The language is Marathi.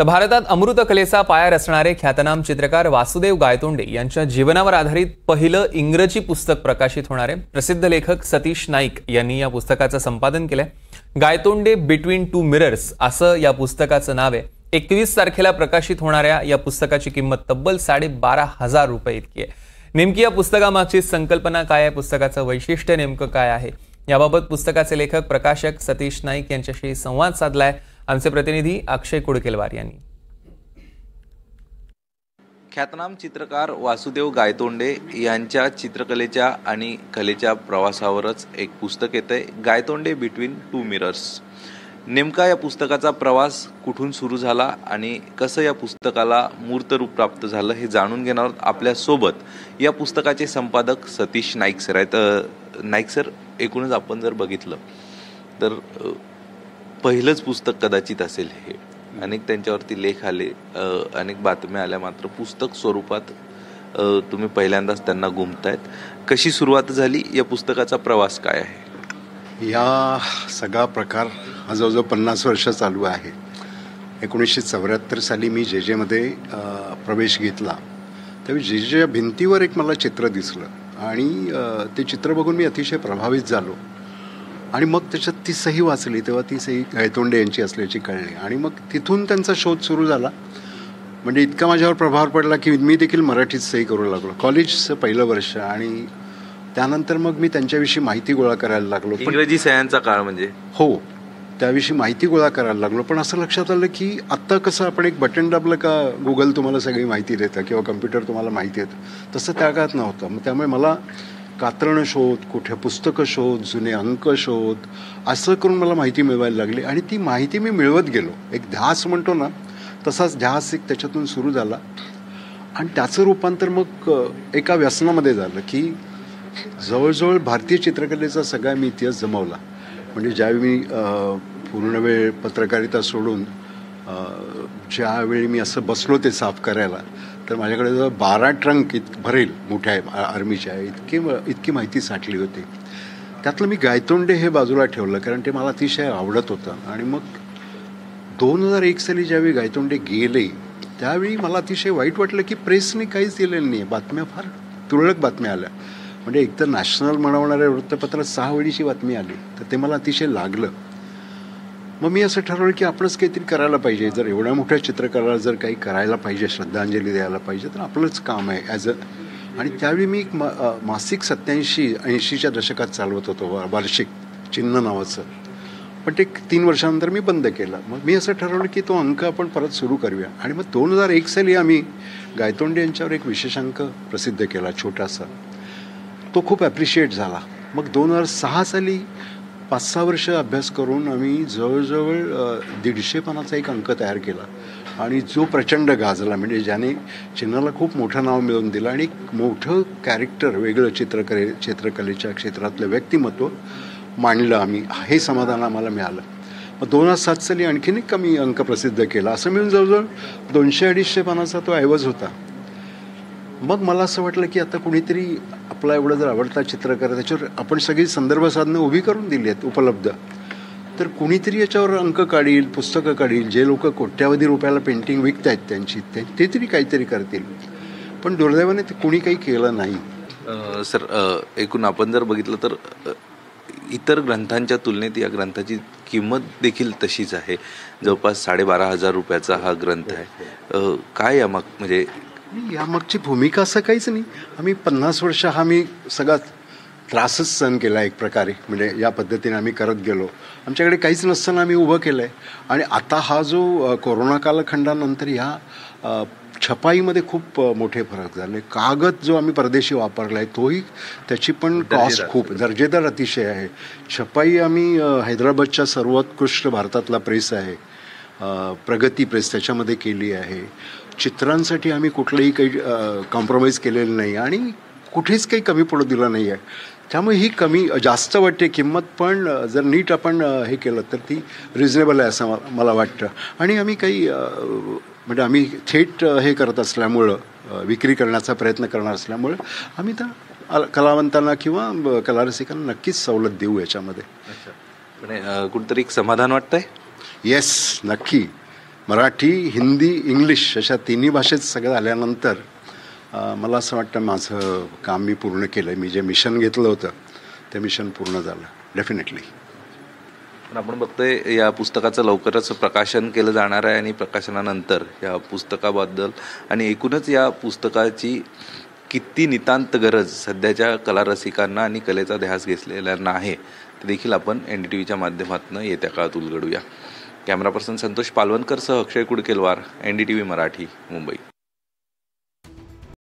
तर भारतात अमृत कलेचा पाया रचणारे ख्यातनाम चित्रकार वासुदेव गायतोंडे यांच्या जीवनावर आधारित पहिलं इंग्रजी पुस्तक प्रकाशित होणार आहे। प्रसिद्ध लेखक सतीश नाईक यांनी या पुस्तकाचं संपादन केलंय। गायतोंडे बिटवीन टू मिरर्स असं या पुस्तकाचं नाव आहे। 21 तारखेला प्रकाशित होणाऱ्या या पुस्तकाची किंमत तब्बल 12,500 रुपये इतकी आहे। नेमकी या पुस्तकामागची संकल्पना काय आहे, पुस्तकाचं वैशिष्ट्य नेमकं काय आहे, याबाबत पुस्तकाचे लेखक प्रकाशक सतीश नाईक यांच्याशी संवाद साधलाय आमचे प्रतिनिधी अक्षय कुडकेलवार यांनी। ख्यातनाम चित्रकार वासुदेव गायतोंडे यांच्या चित्रकलेच्या आणि कलेच्या प्रवासावरच एक पुस्तक येतंय, गायतोंडे बिटवीन टू मिरर्स। नेमका या पुस्तकाचा प्रवास कुठून सुरू झाला आणि कसं या पुस्तकाला मूर्त रूप प्राप्त झालं हे जाणून घेणार आहोत। आपल्या सोबत या पुस्तकाचे संपादक सतीश नाईक सर आहेत। नाईक सर, एकूणच आपण जर बघितलं तर पहिलंच पुस्तक कदाचित असेल हे। अनेक त्यांच्यावरती लेख आले, अनेक बातम्या आल्या, मात्र पुस्तक स्वरूपात तुम्ही पहिल्यांदाच त्यांना गुंफतायत। कशी सुरुवात झाली, या पुस्तकाचा प्रवास काय आहे? या सगळा प्रकार हा जवळजवळ 50 वर्ष चालू आहे। 1974 साली मी जे मध्ये प्रवेश घेतला त्यावेळी जे भिंतीवर एक मला चित्र दिसलं आणि ते चित्र बघून मी अतिशय प्रभावित झालो आणि मग त्याच्यात ती सही वाचली तेव्हा ती सही गायतोंडे यांची असल्याची कळली आणि मग तिथून त्यांचा शोध सुरू झाला। म्हणजे इतका माझ्यावर प्रभाव पडला की मी देखील मराठीत सही करू लागलो। कॉलेजचं पहिलं वर्ष आणि त्यानंतर मग मी त्यांच्याविषयी माहिती गोळा करायला लागलो। इंग्रजी सह्यांचा काळ म्हणजे? हो, त्याविषयी माहिती गोळा करायला लागलो। पण असं लक्षात आलं की आत्ता कसं आपण एक बटन दाबलं का गुगल तुम्हाला सगळी माहिती देतं किंवा कम्प्युटर तुम्हाला माहिती देतं, तसं त्या काळात नव्हतं। मग त्यामुळे मला कात्रणं शोध, कुठे पुस्तकं शोध, जुने अंक शोध, असं करून मला माहिती मिळवायला लागली आणि ती माहिती मी मिळवत गेलो। एक ध्यास म्हणतो ना, तसाच ध्यास एक त्याच्यातून सुरू झाला आणि त्याचं रूपांतर मग एका व्यसनामध्ये झालं की जवळजवळ भारतीय चित्रकलेचा सगळा मी इतिहास जमवला। म्हणजे ज्यावेळी मी पूर्ण वेळ पत्रकारिता सोडून ज्यावेळी मी असं बसलो ते साफ करायला, तर माझ्याकडे जवळ 12 ट्रंक भरेल मोठ्या आर्मीच्या इतकी माहिती साठली होती। त्यातलं मी गायतोंडे हे बाजूला ठेवलं कारण ते मला अतिशय आवडत होतं। आणि मग 2001 साली ज्यावेळी गायतोंडे गेले त्यावेळी मला अतिशय वाईट वाटलं की प्रेसने काहीच दिलेलं नाही। बातम्या फार तुरळक बातम्या आल्या, म्हणजे एकतर नॅशनल म्हणवणाऱ्या वृत्तपत्रात 6 वेळीची बातमी आली, तर ते मला अतिशय लागलं। मग मी असं ठरवलं की आपणच काहीतरी करायला पाहिजे। जर एवढ्या मोठ्या चित्रकाराला जर काही करायला पाहिजे, श्रद्धांजली द्यायला पाहिजे, तर आपलंच काम आहे ॲज आणि त्यावेळी मी एक मासिक 87-80च्या दशकात चालवत होतो, वार्षिक चिन्ह नावाचं। पण ते 3 वर्षानंतर मी बंद केलं। मग मी असं ठरवलं की तो अंक आपण परत सुरू करूया आणि मग 2001 साली आम्ही गायतोंडे यांच्यावर एक विशेषांक प्रसिद्ध केला, छोटासा। तो खूप ॲप्रिशिएट झाला। मग 2006 साली 5-6 वर्ष अभ्यास करून आम्ही जवळजवळ 150 पानाचा एक अंक तयार केला आणि जो प्रचंड गाजला, म्हणजे ज्याने चिन्हाला खूप मोठं नाव मिळवून दिलं आणि एक मोठं कॅरेक्टर, वेगळं चित्रकलेच्या क्षेत्रातलं व्यक्तिमत्व मांडलं आम्ही, हे समाधान आम्हाला मिळालं। मग 2007 साली आणखीन एक कमी अंक प्रसिद्ध केला। असं मिळून जवळजवळ 200-250 पानाचा तो ऐवज होता। मग मला असं वाटलं की आता कुणीतरी आपला एवढा जर आवडता चित्रकार, त्याच्यावर आपण सगळी संदर्भ साधनं उभी करून दिली आहेत उपलब्ध, तर कुणीतरी याच्यावर अंक काढील, पुस्तकं काढील। जे लोक कोट्यावधी रुपयाला पेंटिंग विकत आहेत त्यांची, ते तरी काहीतरी करतील। पण दुर्दैवाने ते कुणी काही केलं नाही। सर, एकूण आपण जर बघितलं तर इतर ग्रंथांच्या तुलनेत या ग्रंथाची किंमत देखील तशीच आहे। जवळपास 12,500 रुपयाचा हा ग्रंथ आहे। काय यामाग, म्हणजे यामागची भूमिका असं काहीच नाही। आम्ही 50 वर्ष हा मी सगळा त्रासच सहन केला एक प्रकारे, म्हणजे या पद्धतीने आम्ही करत गेलो। आमच्याकडे काहीच नसताना आम्ही उभं केलं आहे आणि आता हा जो कोरोना कालखंडानंतर ह्या छपाईमध्ये खूप मोठे फरक झाले। कागद जो आम्ही परदेशी वापरला आहे तोही, त्याची पण कॉस्ट खूप दर्जेदार अतिशय आहे। छपाई आम्ही हैदराबादच्या सर्वोत्कृष्ट भारतातला प्रेस आहे, प्रगती प्रेस, त्याच्यामध्ये केली आहे। चित्रांसाठी आम्ही कुठलंही काही कॉम्प्रोमाइज केलेलं नाही आणि कुठेच काही कमी पडू दिलं नाही आहे। त्यामुळे ही कमी जास्त वाटते किंमत, पण जर नीट आपण हे केलं तर ती रिजनेबल आहे असं मला वाटतं। आणि आम्ही काही म्हणजे आम्ही थेट हे करत असल्यामुळं, विक्री करण्याचा प्रयत्न करणार असल्यामुळं आम्ही त्या कलावंतांना किंवा कलारसिकांना नक्कीच सवलत देऊ याच्यामध्ये। पण कुठंतरी एक समाधान वाटतंय? येस, नक्की। मराठी, हिंदी, इंग्लिश अशा तिन्ही भाषेत सगळं आल्यानंतर मला असं वाटतं माझं काम मी पूर्ण केलं. मी जे मिशन घेतलं होतं ते मिशन पूर्ण झालं डेफिनेटली. पण आपण बघतोय या पुस्तकाचं लवकरच प्रकाशन केलं जाणार आहे आणि प्रकाशनानंतर या पुस्तकाबद्दल आणि एकूणच या पुस्तकाची किती नितांत गरज सध्याच्या कलारसिकांना आणि कलेचा ध्यास घेतलेल्यांना आहे ते देखील आपण NDTVच्या माध्यमातून येत्या काळात उलगडूया. कॅमेरा पर्सन संतोष पालवणकरसह अक्षय कुडकेलवार, NDTV मराठी, मुंबई.